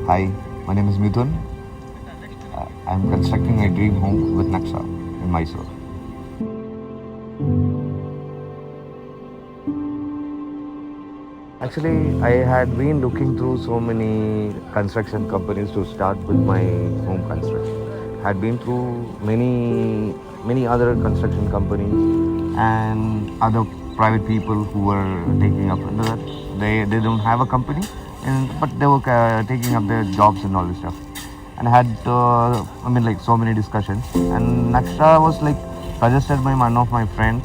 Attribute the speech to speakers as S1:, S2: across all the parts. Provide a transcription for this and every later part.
S1: Hi, my name is Midhun. I'm constructing a dream home with Nakhsha in Mysore. Actually, I had been looking through so many construction companies to start with my home construction. Had been through many other construction companies and other private people who were taking up under that. They don't have a company, but they were taking up their jobs and all this stuff. And had like so many discussions. And Naksha was like suggested by one of my friend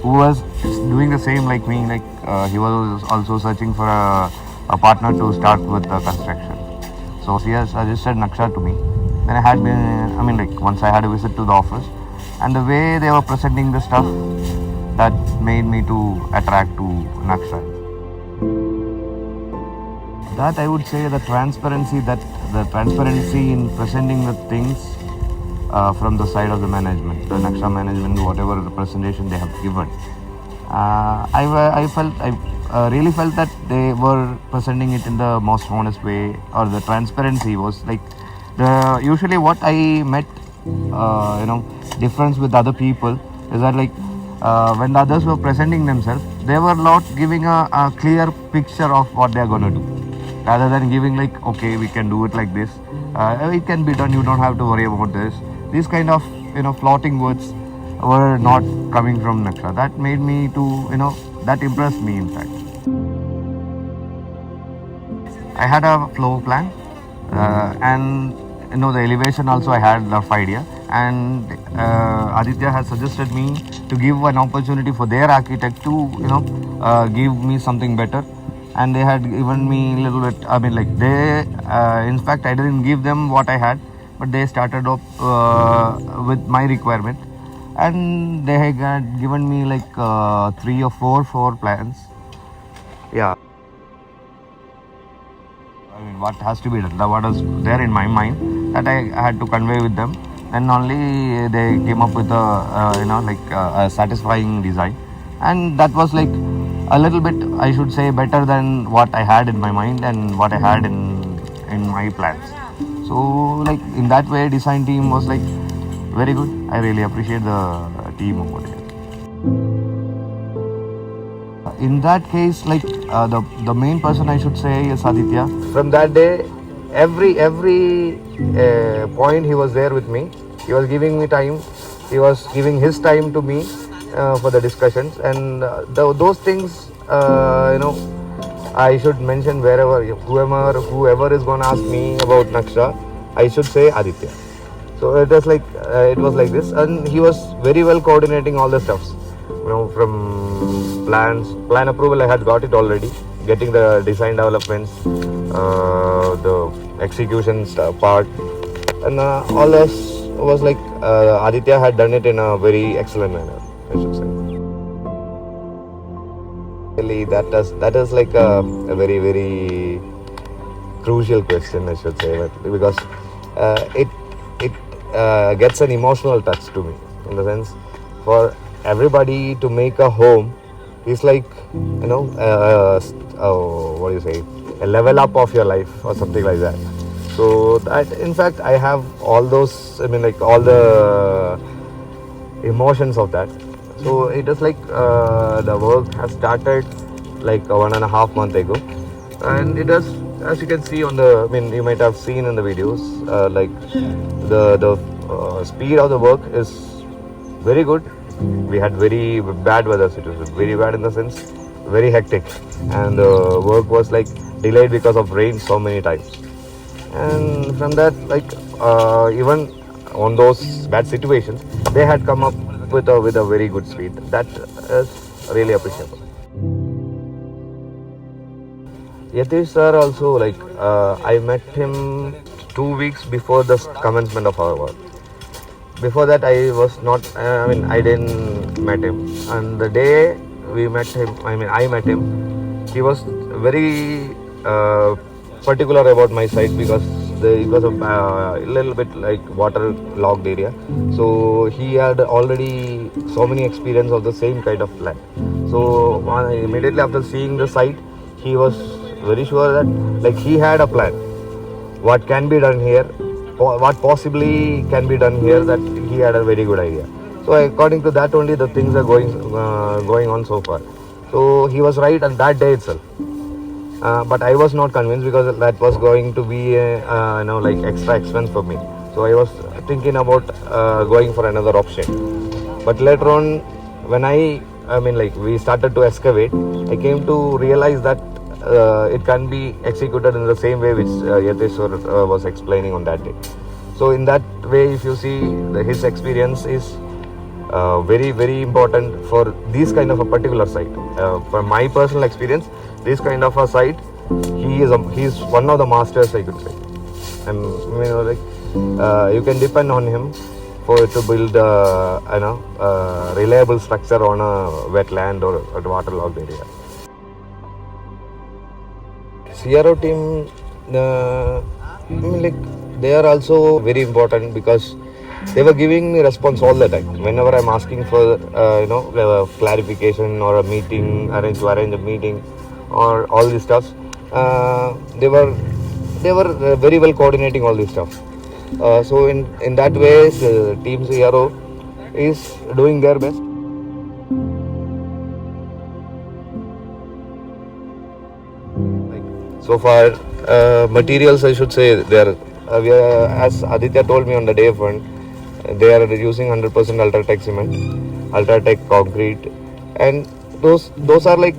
S1: who was doing the same like me. Like he was also searching for a partner to start with the construction. So he has suggested Naksha to me. Then I had been, like once I had a visit to the office, and the way they were presenting the stuff, that made me to attract to Naksha. That I would say the transparency in presenting the things from the side of the management, the Nakhsha management, whatever the presentation they have given. I really felt that they were presenting it in the most honest way, or the transparency was like usually what I met, difference with other people is that like when the others were presenting themselves, they were not giving a clear picture of what they are going to do, rather than giving like, okay, we can do it like this, it can be done, you don't have to worry about this. These kind of floating words were not coming from Nakhsha. That made me to that impressed me in fact. I had a floor plan, and the elevation also I had rough idea, and Aditya has suggested me to give an opportunity for their architect to give me something better. And they had given me a little bit, they in fact I didn't give them what I had, but they started up with my requirement, and they had given me like 3 or 4 floor plans. Yeah, what has to be done, what is there in my mind that I had to convey with them, and only they came up with a satisfying design. And that was like a little bit, I should say, better than what I had in my mind and what I had in my plans. So like in that way, design team was like very good. I really appreciate the team over there. In that case, like the main person I should say is Aditya. From that day, every point he was there with me. He was giving me time. He was giving his time to me for the discussions, and those things I should mention wherever whoever is going to ask me about Nakhsha, I should say Aditya. So it was like this, and he was very well coordinating all the stuffs. From plan approval I had got it already, getting the design developments, the execution part, and all this was like Aditya had done it in a very excellent manner, I should say. Really, that is like a very, very crucial question, I should say, because it gets an emotional touch to me, in the sense, for everybody to make a home is like what do you say, a level up of your life or something like that. So that, in fact, I have all those, all the emotions of that. So it is like the work has started like 1.5 months ago, and it has, as you can see on the, you might have seen in the videos, like the speed of the work is very good. We had very bad weather situation, very bad in the sense, very hectic, and the work was like delayed because of rain so many times. And from that, like even on those bad situations, they had come up with a very good speed. That is really appreciable. Yatish sir also, like I met him 2 weeks before the commencement of our work. Before that, I was not, I didn't met him. And the day we met him, I met him, he was very particular about my site, because it was a little bit like water-logged area. So he had already so many experience of the same kind of plan. So immediately after seeing the site, he was very sure that like he had a plan. what can be done here, what possibly can be done here, that he had a very good idea. So according to that only the things are going on so far. So he was right on that day itself. But I was not convinced because that was going to be like extra expense for me. So I was thinking about going for another option. But later on, when we started to excavate, I came to realize that it can be executed in the same way which Yateshwar was explaining on that day. So in that way, if you see, his experience is very, very important for this kind of a particular site. From my personal experience, this kind of a site, he is one of the masters, I could say. And you can depend on him to build a reliable structure on a wetland or a waterlogged area. CRO team, they are also very important because they were giving me response all the time. Whenever I'm asking for clarification or a meeting, arrange a meeting, or all this stuff, they were very well coordinating all this stuff. So in that way, team CRO is doing their best. So far, materials, I should say, as Aditya told me on the day one, they are using 100% Ultratech cement, Ultratech concrete, and those are like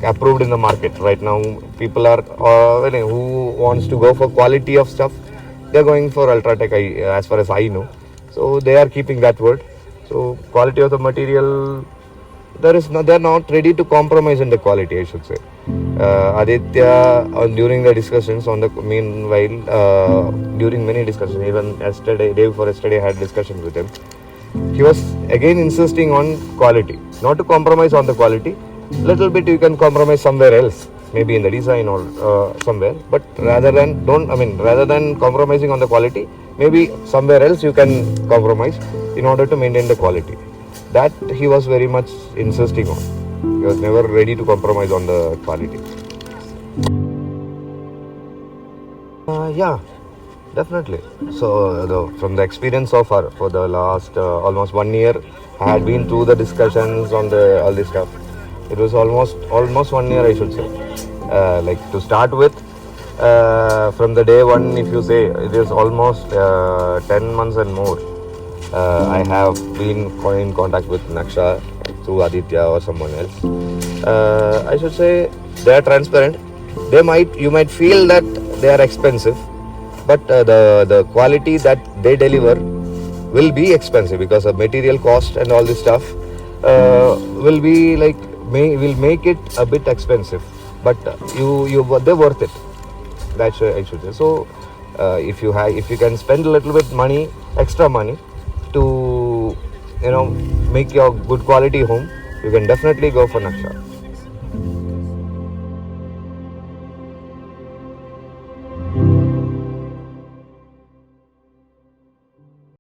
S1: approved in the market right now. People are who wants to go for quality of stuff, they're going for Ultratech, as far as I know. So they are keeping that word. So quality of the material, they're not ready to compromise in the quality, I should say. Aditya, during the discussions during many discussions, even day before yesterday, I had discussions with him. He was again insisting on quality, not to compromise on the quality. Little bit you can compromise somewhere else, maybe in the design or somewhere. But rather than compromising on the quality, maybe somewhere else you can compromise in order to maintain the quality. That he was very much insisting on. He was never ready to compromise on the quality. Yeah, definitely. So from the experience so far, for the last almost 1 year, I had been through the discussions on all this stuff. It was almost 1 year, I should say. To start with, from the day one, if you say, it is almost 10 months and more. I have been in contact with Nakhsha through Aditya or someone else. I should say they are transparent. You might feel that they are expensive, but the quality that they deliver will be expensive because of material cost and all this stuff will make it a bit expensive. But they're worth it. That's what I should say. So if you can spend a little bit extra money to make your good quality home, you can definitely go for Nakhsha.